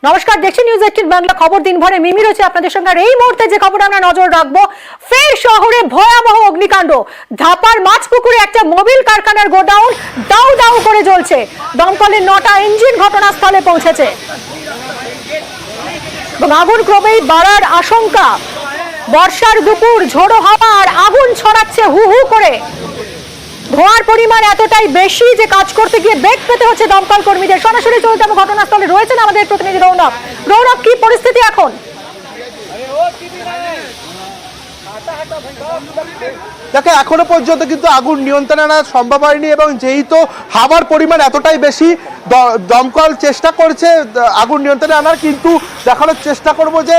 নমস্কার, দেখছি নিউজ 18 বাংলা খবর দিনভরে মিমি রয়েছে আপনাদের সঙ্গে। আর এই মুহূর্তে যে খবর আমরা নজর রাখবো, ফের শহরে ভয়াবহ অগ্নিকাণ্ড। ধাপার মাছপুকুরে একটা মোবিল কারখানার গোডাউন দাউ দাউ করে জ্বলছে। দমকলের 9টা ইঞ্জিন ঘটনাস্থলে পৌঁছেছে এবং আগুন ক্রমেই বাড়ার আশঙ্কা। বর্ষার দুপুর, ঝোড়ো হাওয়া আর আগুন ছড়াচ্ছে হু হু করে। ধোঁয়ার পরিমাণ এতটাই বেশি যে কাজ করতে গিয়ে বেগ পেতে হচ্ছে দমকল কর্মীদের। সরাসরি চলে যাবো ঘটনাস্থলে, রয়েছেন আমাদের প্রতিনিধি রৌনক। রৌনক, কি পরিস্থিতি এখন? দেখো, এখনো পর্যন্ত কিন্তু আগুন নিয়ন্ত্রণে আনা সম্ভব হয়নি এবং যেহেতু হাওয়ার পরিমাণ এতটাই বেশি, দমকল চেষ্টা করছে আগুন নিয়ন্ত্রণে আনার, কিন্তু দেখানোর চেষ্টা করব যে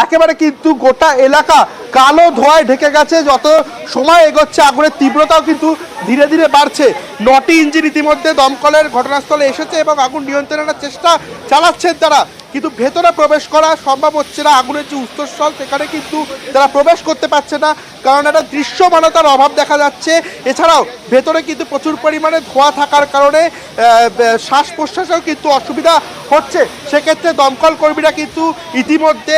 একেবারে কিন্তু গোটা এলাকা কালো ধোঁয়ায় ঢেকে গেছে। যত সময় এগোচ্ছে আগুনের তীব্রতাও কিন্তু ধীরে ধীরে বাড়ছে। 9টি ইঞ্জিন ইতিমধ্যে দমকলের ঘটনাস্থলে এসেছে এবং আগুন নিয়ন্ত্রণে আনার চেষ্টা চালাচ্ছেন তারা, কিন্তু ভেতরে প্রবেশ করা সম্ভব হচ্ছে না। আগুনের যে উৎসস্থল সেখানে কিন্তু তারা প্রবেশ করতে পারছে না, কারণ একটা দৃশ্যমানতার অভাব দেখা যাচ্ছে। এছাড়াও ভেতরে কিন্তু প্রচুর পরিমাণে ধোঁয়া থাকার কারণে শ্বাস প্রশ্বাসেও কিন্তু অসুবিধা হচ্ছে। সেক্ষেত্রে দমকল কর্মীরা কিন্তু ইতিমধ্যে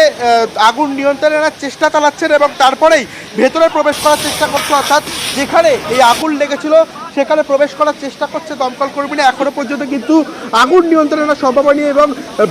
আগুন নিয়ন্ত্রণে আনার চেষ্টা চালাচ্ছেন এবং তারপরেই ভেতরে প্রবেশ করার চেষ্টা করছে, অর্থাৎ যেখানে এই আগুন লেগেছিল সেখানে প্রবেশ করার চেষ্টা করছে দমকল কর্মীরা। এখনো পর্যন্ত কিন্তু আগুন নিয়ন্ত্রণে আনা সম্ভব হয়নি এবং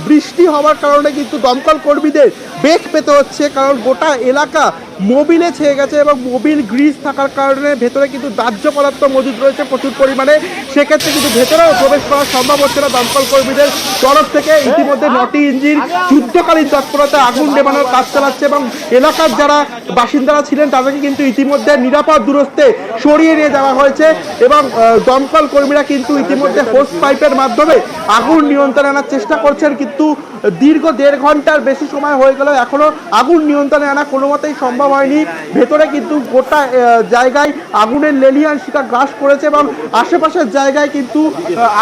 বৃষ্টি হওয়ার কারণে কিন্তু দমকল কর্মীদের বেগ পেতে হচ্ছে, কারণ গোটা এলাকা মোবিলে ছেয়ে গেছে এবং মোবিল গ্রিজ থাকার কারণে ভেতরে কিন্তু দাহ্য পদার্থ মজুদ রয়েছে প্রচুর পরিমাণে। সেক্ষেত্রে কিন্তু ভেতরেও প্রবেশ করা সম্ভব হচ্ছে না দমকল কর্মীদের তরফ থেকে। ইতিমধ্যে 9টি ইঞ্জিন যুদ্ধকালীন তৎপরতায় আগুন নেভানোর কাজ চালাচ্ছে এবং এলাকার যারা বাসিন্দারা ছিলেন তাদেরকে কিন্তু ইতিমধ্যে নিরাপদ দূরত্বে সরিয়ে নিয়ে যাওয়া হয়েছে এবং দমকল কর্মীরা কিন্তু ইতিমধ্যে হোস পাইপের মাধ্যমে আগুন নিয়ন্ত্রণে আনার চেষ্টা করছেন, কিন্তু দীর্ঘ 1.5 ঘন্টার বেশি সময় হয়ে গেল এখনো আগুন নিয়ন্ত্রণে আনা কোনো মতেই সম্ভব হয়নি। ভেতরে কিন্তু গোটা জায়গায় আগুনের লেলিহান শিখা গ্রাস করেছে এবং আশেপাশের জায়গায় কিন্তু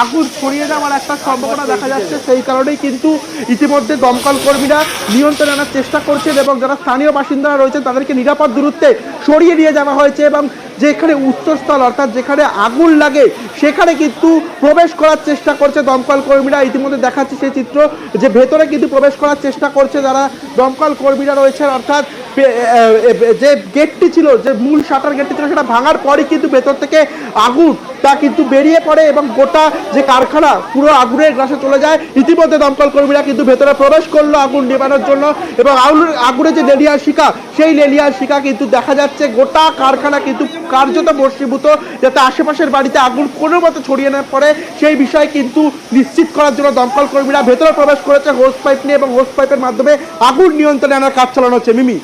আগুন ছড়িয়ে যাওয়ার একটা সম্ভাবনা দেখা যাচ্ছে। সেই কারণেই কিন্তু ইতিমধ্যে দমকল কর্মীরা নিয়ন্ত্রণে আনার চেষ্টা করছেন এবং যারা স্থানীয় বাসিন্দারা রয়েছেন তাদেরকে নিরাপদ দূরত্বে সরিয়ে নিয়ে যাওয়া হয়েছে এবং যেখানে উৎসস্থল অর্থাৎ যেখানে আগুন লাগে সেখানে কিন্তু প্রবেশ করার চেষ্টা করছে দমকল কর্মীরা। ইতিমধ্যে দেখাচ্ছে সেই চিত্র যে ভেতরে কিন্তু প্রবেশ করার চেষ্টা করছে যারা দমকল কর্মীরা রয়েছেন, অর্থাৎ যে গেটটি ছিল, যে মূল শাটার গেটটি ছিল, সেটা ভাঙার পরই কিন্তু ভেতর থেকে আগুন তা কিন্তু বেরিয়ে পড়ে এবং গোটা যে কারখানা পুরো আগুনের গ্রাসে চলে যায়। ইতিমধ্যে দমকল কর্মীরা কিন্তু ভেতরে প্রবেশ করলো আগুন নেভানোর জন্য এবং আগুনের যে লেলিহান শিখা, সেই লেলিহান শিখা কিন্তু দেখা যাচ্ছে গোটা কারখানা কিন্তু কার্যত বর্ষীভূত, যাতে আশেপাশের বাড়িতে আগুন কোনো মতো ছড়িয়ে না পড়ে সেই বিষয়ে কিন্তু নিশ্চিত করার জন্য দমকল কর্মীরা ভেতরে প্রবেশ করেছে হোস পাইপ নিয়ে এবং হোস পাইপের মাধ্যমে আগুন নিয়ন্ত্রণে আনার কাজ চালানো হচ্ছে। মিমি,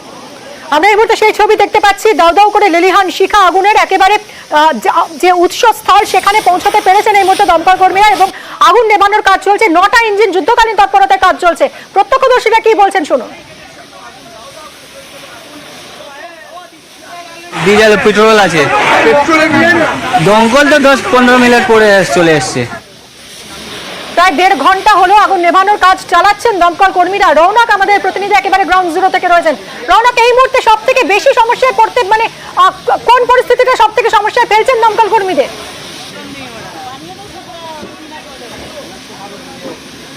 আমরা এই মুহূর্তে সেই ছবি দেখতে পাচ্ছি, দাউ দাউ করে লেলিহান শিখা আগুনের একেবারে যে উৎসস্থল সেখানে পৌঁছাতে পেরেছেন এই মুহূর্তে দমকল কর্মীরা এবং আগুন নেভানোর কাজ চলছে। 9টা ইঞ্জিন যুদ্ধকালীন তৎপরতায় কাজ চলছে। প্রত্যক্ষদর্শীরা কি বলছেন শুনুন। ডিজেল পেট্রোল আছে, দমকল তো 10-15 মিনিট পরে চলে এসছে। প্রায় 1.5 ঘন্টা হলো আগুন নেভানোর কাজ চালাচ্ছেন দমকল কর্মীরা। রৌনক আমাদের প্রতিনিধি একেবারে গ্রাউন্ড জিরো থেকে রয়েছেন। রৌনক, এই মুহূর্তে সব থেকে বেশি সমস্যায় পড়তে কোন পরিস্থিতিটা সব থেকে সমস্যায় ফেলছেন দমকল কর্মীদের?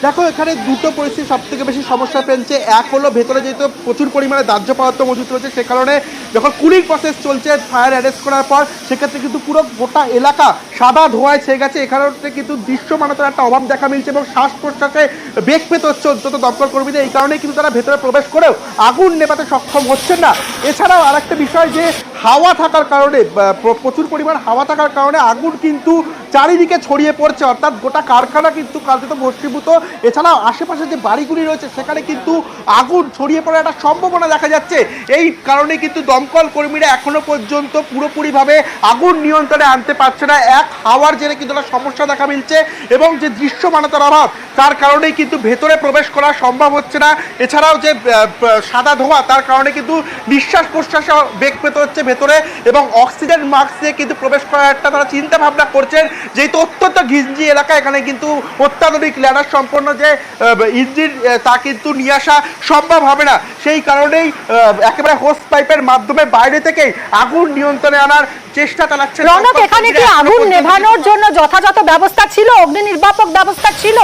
দেখো, এখানে দুটো পরিস্থিতি সব থেকে বেশি সমস্যা ফেলছে। এক হলো ভেতরে যেহেতু প্রচুর পরিমাণে দাহ্য পদার্থ মজুদ রয়েছে, সে কারণে যখন কুলিং প্রসেস চলছে ফায়ার অ্যারেস্ট করার পর, সেক্ষেত্রে কিন্তু পুরো গোটা এলাকা সাদা ধোঁয়ায় ছেয়ে গেছে। এখানে কিন্তু দৃশ্যমানতার একটা অভাব দেখা মিলছে এবং শ্বাস প্রশ্বাসে বেগ পেতে হচ্ছে অন্তত দমকল কর্মীদের। এই কারণেই কিন্তু তারা ভেতরে প্রবেশ করেও আগুন নেভাতে সক্ষম হচ্ছেন না। এছাড়াও আরেকটা বিষয়, যে হাওয়া থাকার কারণে, প্রচুর পরিমাণ হাওয়া থাকার কারণে আগুন কিন্তু চারিদিকে ছড়িয়ে পড়ছে, অর্থাৎ গোটা কারখানা কিন্তু কার্যত ভস্মীভূত। এছাড়াও আশেপাশে যে বাড়িগুলি রয়েছে সেখানে কিন্তু আগুন ছড়িয়ে পড়ার একটা সম্ভাবনা দেখা যাচ্ছে। এই কারণে কিন্তু দমকল কর্মীরা এখনো পর্যন্ত পুরোপুরিভাবে আগুন নিয়ন্ত্রণে আনতে পারছে না। এক, হাওয়ার জেরে কিন্তু একটা সমস্যা দেখা মিলছে এবং যে দৃশ্যমানতার অভাব তার কারণেই কিন্তু ভেতরে প্রবেশ করা সম্ভব হচ্ছে না। এছাড়াও যে সাদা ধোঁয়া, তার কারণে কিন্তু নিঃশ্বাস প্রশ্বাসে বেগ পেতে হচ্ছে ভেতরে এবং অক্সিজেন মাস্ক দিয়ে কিন্তু প্রবেশ করার একটা তারা চিন্তা ভাবনা করছেন। যেহেতু অত্যন্ত ঘিঞ্জি এলাকা, এখানে কিন্তু অত্যাধুনিক ল্যাডার সম্পন্ন যে ইঞ্জিন তা কিন্তু নিয়ে আসা সম্ভব হবে না। সেই কারণেই একেবারে হোস পাইপের মাধ্যমে বাইরে থেকেই আগুন নিয়ন্ত্রণে আনার চেষ্টা চালাচ্ছে। রৌনক, এখানে কি আগুন নেভানোর জন্য যথাযথ ব্যবস্থা ছিল? অগ্নি নির্বাপক ব্যবস্থা ছিল?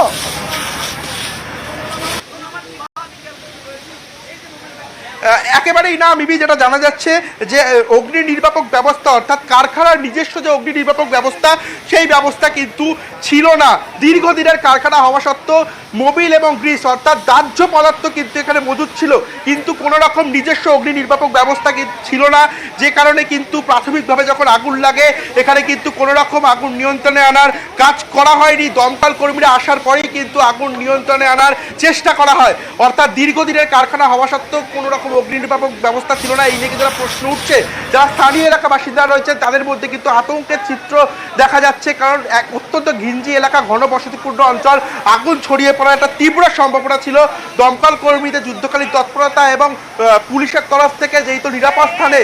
একেবারেই না মিমি, যেটা জানা যাচ্ছে যে অগ্নি নির্বাপক ব্যবস্থা অর্থাৎ কারখানার নিজস্ব যে অগ্নি নির্বাপক ব্যবস্থা সেই ব্যবস্থা কিন্তু ছিল না। দীর্ঘদিনের কারখানা হওয়া সত্ত্বেও মোবিল এবং গ্রিস অর্থাৎ দাহ্য পদার্থ কিন্তু এখানে মজুদ ছিল, কিন্তু কোনো রকম নিজস্ব অগ্নি নির্বাপক ব্যবস্থা ছিল না, যে কারণে কিন্তু প্রাথমিকভাবে যখন আগুন লাগে এখানে কিন্তু কোনো রকম আগুন নিয়ন্ত্রণে আনার কাজ করা হয়নি। দমকল কর্মীরা আসার পরেই কিন্তু আগুন নিয়ন্ত্রণে আনার চেষ্টা করা হয়। অর্থাৎ দীর্ঘদিনের কারখানা হওয়া সত্ত্বেও কোনো রকম অগ্নি নির্বাপক ব্যবস্থা ছিল না। এই নিয়ে কিন্তু যারা প্রশ্ন উঠছে, যারা স্থানীয় এলাকা বাসিন্দা রয়েছে তাদের মধ্যে কিন্তু আতঙ্কের চিত্র দেখা যাচ্ছে, কারণ এক অত্যন্ত ঘিঞ্জি এলাকা, ঘনবসতিপূর্ণ অঞ্চল, আগুন ছড়িয়ে পড়ার একটা তীব্র সম্ভাবনা ছিল। দমকল কর্মীদের যুদ্ধকালীন তৎপরতা এবং পুলিশের তরফ থেকে যেহেতু নিরাপদ স্থানে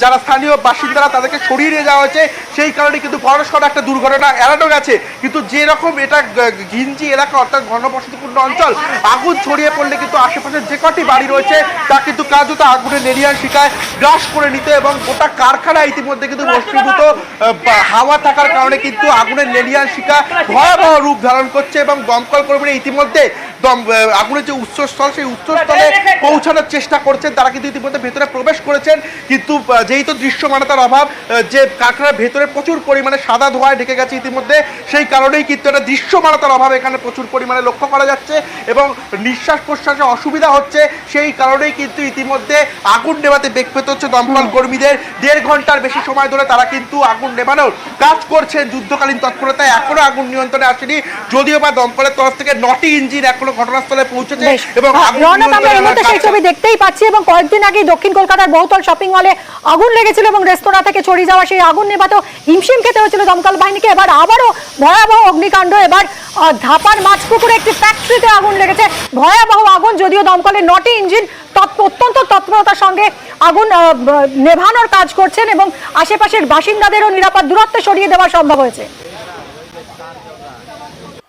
যারা স্থানীয় বাসিন্দারা তাদেরকে সরিয়ে নিয়ে যাওয়া হয়েছে, সেই কারণে কিন্তু বড়সড় একটা দুর্ঘটনা এড়ানো গেছে। কিন্তু যেরকম এটা ঘিঞ্জি এলাকা অর্থাৎ ঘনবসতিপূর্ণ অঞ্চল, আগুন ছড়িয়ে পড়লে কিন্তু আশেপাশের যে কটি বাড়ি রয়েছে তা কিন্তু কার্যত আগুনের লেলিহান শিখায় গ্রাস করে নিতে, এবং গোটা কারখানা ইতিমধ্যে কিন্তু বস্ত্রীভূত হাওয়া থাকার কারণে কিন্তু আগুনের লেলিহান শিখা ভয়াবহ রূপ ধারণ করছে। এবং দমকল কর্মীরা ইতিমধ্যে আগুনের যে উৎসস্থল সেই উৎসস্থলে পৌঁছানোর চেষ্টা করছেন, তারা কিন্তু ইতিমধ্যে ভেতরে প্রবেশ করেছেন। কিন্তু যেহেতু দৃশ্যমানতার অভাব, যে কারখানার ভেতরে প্রচুর পরিমাণে সাদা ধোঁয়ায় ঢেকে গেছে ইতিমধ্যে, সেই কারণেই কিন্তু একটা দৃশ্যমানতার অভাব এখানে প্রচুর পরিমাণে লক্ষ্য করা যাচ্ছে এবং নিঃশ্বাস প্রশ্বাসে অসুবিধা হচ্ছে। সেই কারণেই কিন্তু ইতিমধ্যে আগুন নেভাতে বেগ পেতে হচ্ছে দমকল কর্মীদের। 1.5 ঘন্টার বেশি সময় ধরে তারা কিন্তু আগুন নেভানোর কাজ করছেন যুদ্ধকালীন তৎপরতায়। এখনো আগুন নিয়ন্ত্রণে আসেনি, যদিও বা দমকলের তরফ থেকে 9টি ইঞ্জিন এখনো ঘটনাস্থলে পৌঁছেছে এবং সেই ছবি দেখতেই পাচ্ছি। এবং কয়েকদিন আগে দক্ষিণ কলকাতার বহুতল শপিং মলে আগুন লেগেছিল এবং রেস্তোরাঁ থেকে ছড়িয়ে যাওয়া সেই আগুন নেভাতেও হিমশিম খেতে হয়েছিল দমকল বাহিনীকে। এবার আবারও ভয়াবহ অগ্নিকাণ্ড, এবার ধাপার মাছপুকুরে একটি ফ্যাক্টরিতে আগুন লেগেছে, ভয়াবহ আগুন। যদিও দমকলের 9টি ইঞ্জিন অত্যন্ত তৎপরতার সঙ্গে আগুন নেভানোর কাজ করছেন এবং আশেপাশের বাসিন্দাদেরও নিরাপদ দূরত্বে সরিয়ে দেওয়া সম্ভব হয়েছে।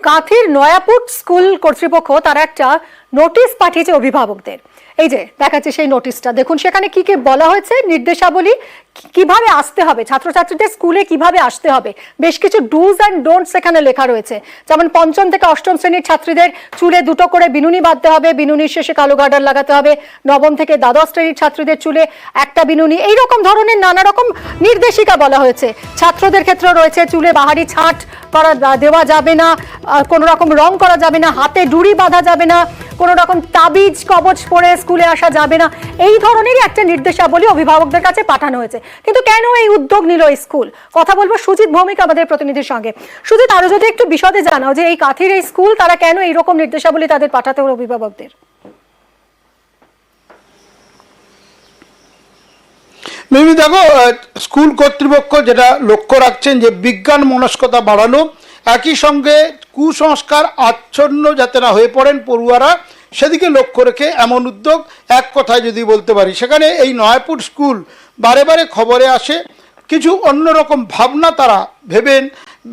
কাঁথির নয়াপুর স্কুল কর্তৃপক্ষ তারা একটা নোটিশ পাঠিয়েছে অভিভাবকদের। এই যে দেখাচ্ছে সেই নোটিশটা, দেখুন সেখানে কি কি বলা হয়েছে, নির্দেশাবলী কিভাবে আসতে হবে, ছাত্রছাত্রীদের স্কুলে কিভাবে আসতে হবে, বেশ কিছু ডুজ অ্যান্ড ডোন্টস এখানে লেখা রয়েছে। যেমন 5ম থেকে 8ম শ্রেণীর ছাত্রীদের চুলে 2টো করে বিনুনি বাঁধতে হবে, বিনুনির শেষে কালো গার্ডার লাগাতে হবে। 9ম থেকে দ্বাদশ শ্রেণীর ছাত্রীদের চুলে একটা বিনুনি, এইরকম ধরনের নানা রকম নির্দেশিকা বলা হয়েছে। ছাত্রদের ক্ষেত্রে রয়েছে চুলে বাহারি ছাঁট করা দেওয়া যাবে না, কোনো রকম রং করা যাবে না, হাতে ডুরি বাঁধা যাবে না, কোনো রকম তাবিজ কবচ পরে স্কুলে আসা যাবে না। এই ধরনেরই একটা নির্দেশাবলী অভিভাবকদের কাছে পাঠানো হয়েছে। কিন্তু কেন এই উদ্যোগ নিল এই স্কুল? কথা বলবো সুজিত ভৌমিক আমাদের প্রতিনিধির সঙ্গে। সুজিত, আরো যদি একটু বিশদে জানাও যে এই কাঁথির এই স্কুল তারা কেন এইরকম নির্দেশাবলী তাদের পাঠাতে হলো অভিভাবকদের? মিমি, দেখো, স্কুল কর্তৃপক্ষ যেটা লক্ষ্য রাখছেন যে বিজ্ঞান মনস্কতা বাড়ানো, একই সঙ্গে কুসংস্কার আচ্ছন্ন যাতে না হয়ে পড়েন পড়ুয়ারা, সেদিকে লক্ষ্য রেখে এমন উদ্যোগ। এক কথায় যদি বলতে পারি, সেখানে এই নয়াপুর স্কুল বারে বারে খবরে আসে, কিছু অন্যরকম ভাবনা তারা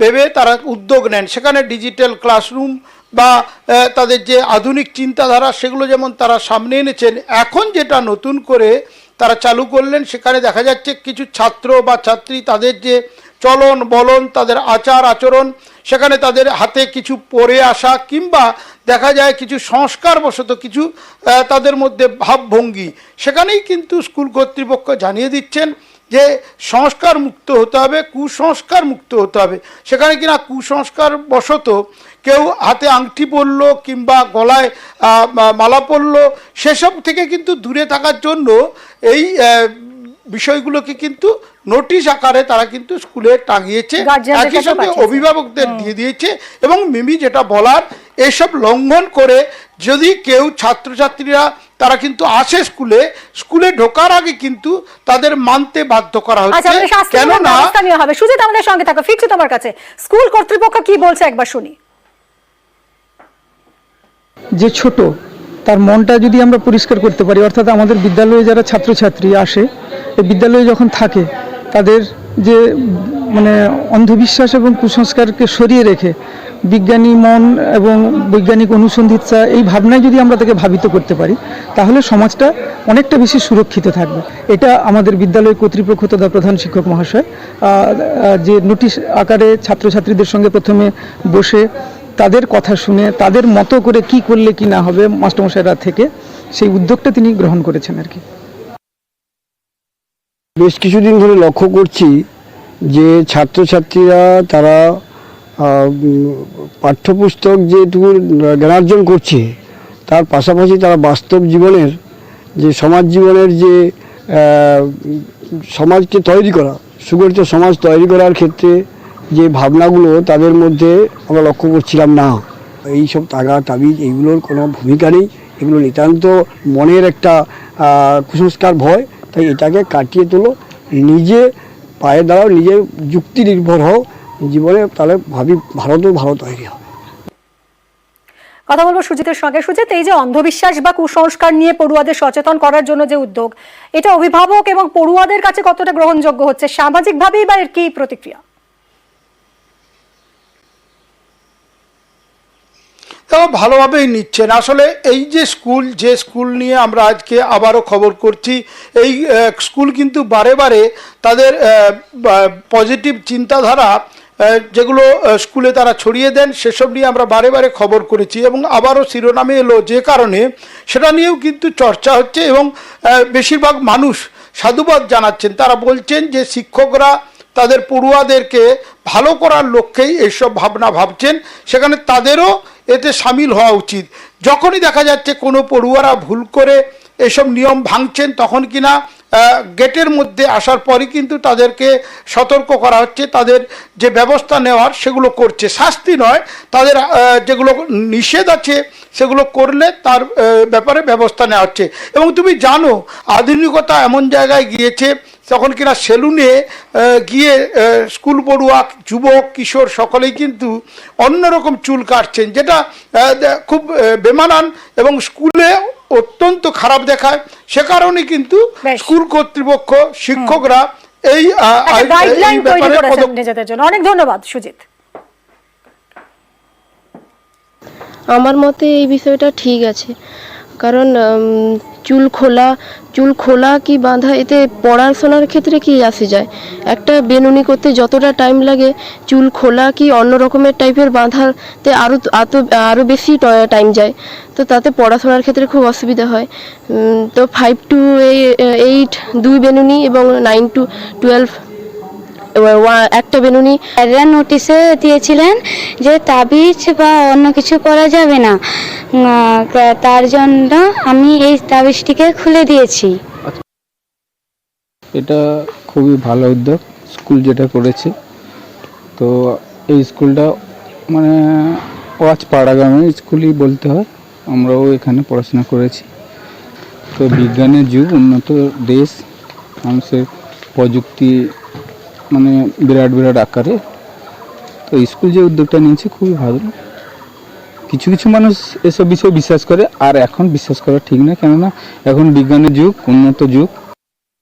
ভেবে তারা উদ্যোগ নেন। সেখানে ডিজিটাল ক্লাসরুম বা তাদের যে আধুনিক চিন্তাধারা সেগুলো যেমন তারা সামনে এনেছেন, এখন যেটা নতুন করে তারা চালু করলেন, সেখানে দেখা যাচ্ছে কিছু ছাত্র বা ছাত্রী তাদের যে চলন বলন, তাদের আচার আচরণ, সেখানে তাদের হাতে কিছু পরে আসা কিংবা দেখা যায় কিছু সংস্কারবশত কিছু তাদের মধ্যে ভাবভঙ্গি, সেখানেই কিন্তু স্কুল কর্তৃপক্ষ জানিয়ে দিচ্ছেন যে সংস্কার মুক্ত হতে হবে, কুসংস্কার মুক্ত হতে হবে। সেখানে কিনা কুসংস্কার বশত কেউ হাতে আংটি পরলো কিংবা গলায় মালা পরলো, সেসব থেকে কিন্তু দূরে থাকার জন্য এই বিষয়গুলোকে কিন্তু নোটিশ আকারে তারা কিন্তু স্কুলে টাঙিয়েছে, একই সঙ্গে অভিভাবকদের দিয়ে দিয়েছে। এবং মিমি যেটা বলার, এসব লঙ্ঘন করে যদি কেউ ছাত্রছাত্রীরা তারা কিন্তু আসে স্কুলে ঢোকার আগে কিন্তু তাদের মানতে বাধ্য করা হচ্ছে। কেননা সুজিত আমাদের সঙ্গে থাকো, ফিরছি তোমার কাছে। স্কুল কর্তৃপক্ষ কি বলছে একবার শুনি। যে ছোট তার মনটা যদি আমরা পরিষ্কার করতে পারি, অর্থাৎ আমাদের বিদ্যালয়ে যারা ছাত্রছাত্রী আসে, এই বিদ্যালয়ে যখন থাকে তাদের যে অন্ধবিশ্বাস এবং কুসংস্কারকে সরিয়ে রেখে বিজ্ঞানী মন এবং বৈজ্ঞানিক অনুসন্ধিৎসা এই ভাবনায় যদি আমরা তাকে ভাবিত করতে পারি, তাহলে সমাজটা অনেকটা বেশি সুরক্ষিত থাকবে। এটা আমাদের বিদ্যালয় কর্তৃপক্ষ তথা প্রধান শিক্ষক মহাশয় যে নোটিশ আকারে ছাত্রছাত্রীদের সঙ্গে প্রথমে বসে তাদের কথা শুনে তাদের মতো করে কি করলে কি না হবে মাস্টারমশাইরা থেকে সেই উদ্যোগটা তিনি গ্রহণ করেছেন আর কি। বেশ কিছুদিন ধরে লক্ষ্য করছি যে ছাত্রছাত্রীরা তারা পাঠ্যপুস্তক যেটুকু জ্ঞানার্জন করছে তার পাশাপাশি তারা বাস্তব জীবনের যে সমাজ জীবনের যে সমাজকে তৈরি করা, সুগঠিত সমাজ তৈরি করার ক্ষেত্রে যে ভাবনাগুলো তাদের মধ্যে আমরা লক্ষ্য করছিলাম না। এইসব তাগা তাবিজ এইগুলোর কোনো ভূমিকা নেই, এগুলো নিতান্ত মনের একটা কুসংস্কার ভয়। তাই এটাকে কাটিয়ে তোলো, নিজে পায়ে দাঁড়াও, নিজের যুক্তি নির্ভর হও জীবনে, তাহলে ভাবি ভারতও ভালো তৈরি হবে। কথা বলবো সুজিতের সঙ্গে। সুজিত, এই যে অন্ধবিশ্বাস বা কুসংস্কার নিয়ে পড়ুয়াদের সচেতন করার জন্য যে উদ্যোগ, এটা অভিভাবক এবং পড়ুয়াদের কাছে কতটা গ্রহণযোগ্য হচ্ছে, সামাজিকভাবেই বা এর কি প্রতিক্রিয়া? তারা ভালোভাবেই নিচ্ছেন। আসলে এই যে স্কুল নিয়ে আমরা আজকে আবারও খবর করছি, এই স্কুল কিন্তু বারে বারে তাদের পজিটিভ চিন্তাধারা যেগুলো স্কুলে তারা ছড়িয়ে দেন সেসব নিয়ে আমরা বারে বারে খবর করেছি এবং আবারও শিরোনামে এলো যে কারণে সেটা নিয়েও কিন্তু চর্চা হচ্ছে এবং বেশিরভাগ মানুষ সাধুবাদ জানাচ্ছেন। তারা বলছেন যে শিক্ষকরা তাদের পড়ুয়াদেরকে ভালো করার লক্ষ্যেই এইসব ভাবনা ভাবছেন, সেখানে তাদেরও এতে সামিল হওয়া উচিত। যখনই দেখা যাচ্ছে কোনো পড়ুয়ারা ভুল করে এসব নিয়ম ভাঙছেন তখন কিনা গেটের মধ্যে আসার পরই কিন্তু তাদেরকে সতর্ক করা হচ্ছে, তাদের যে ব্যবস্থা নেওয়ার সেগুলো করছে, শাস্তি নয়, তাদের যেগুলো নিষেধ আছে সেগুলো করলে তার ব্যাপারে ব্যবস্থা নেওয়া হচ্ছে। এবং তুমি জানো আধুনিকতা এমন জায়গায় গিয়েছে তখন কিনা সেলুনে গিয়ে স্কুল পড়ুয়া যুবক কিশোর সকলেই কিন্তু অন্যরকম চুল কাটছেন, যেটা খুব বেমানান এবং স্কুলে অত্যন্ত খারাপ দেখায়। সে কারণে কিন্তু স্কুল কর্তৃপক্ষ শিক্ষকরা এই গাইডলাইন তৈরি করেছেন নিজেদের জন্য। অনেক ধন্যবাদ সুজিত। আমার মতে এই বিষয়টা ঠিক আছে, কারণ চুল খোলা কি বাঁধা এতে পড়াশোনার ক্ষেত্রে কি আসে যায়। একটা বেনুনি করতে যতটা টাইম লাগে, চুল খোলা কি অন্য রকমের টাইপের বাঁধাতে আরও বেশি টাইম যায়, তো তাতে পড়াশোনার ক্ষেত্রে খুব অসুবিধা হয়। তো 5 to 8 2 বেনুনি এবং 9 to 12 একটা বেনুনি। নোটিশে দিয়েছিলেন যে তাবিজ বা অন্য কিছু করা যাবে না, তার জন্য আমি এই তাবিজটিকে খুলে দিয়েছি। এটা খুবই ভালো উদ্যোগ স্কুল যেটা করেছে। তো এই স্কুলটা মানে ওয়াচ পাড়াগ্রামের স্কুলই বলতে হয়, আমরাও এখানে পড়াশোনা করেছি। তো বিজ্ঞানের যুগ, উন্নত দেশ, মানুষের প্রযুক্তি মানে বিরাট বিরাট আকারে। তো স্কুল যে উদ্যোগটা নিয়েছে খুবই ভালো। কিছু কিছু মানুষ এসব বিষয়ে বিশ্বাস করে, আর এখন বিশ্বাস করা ঠিক না, কেননা এখন বিজ্ঞানের যুগ, উন্নত যুগ।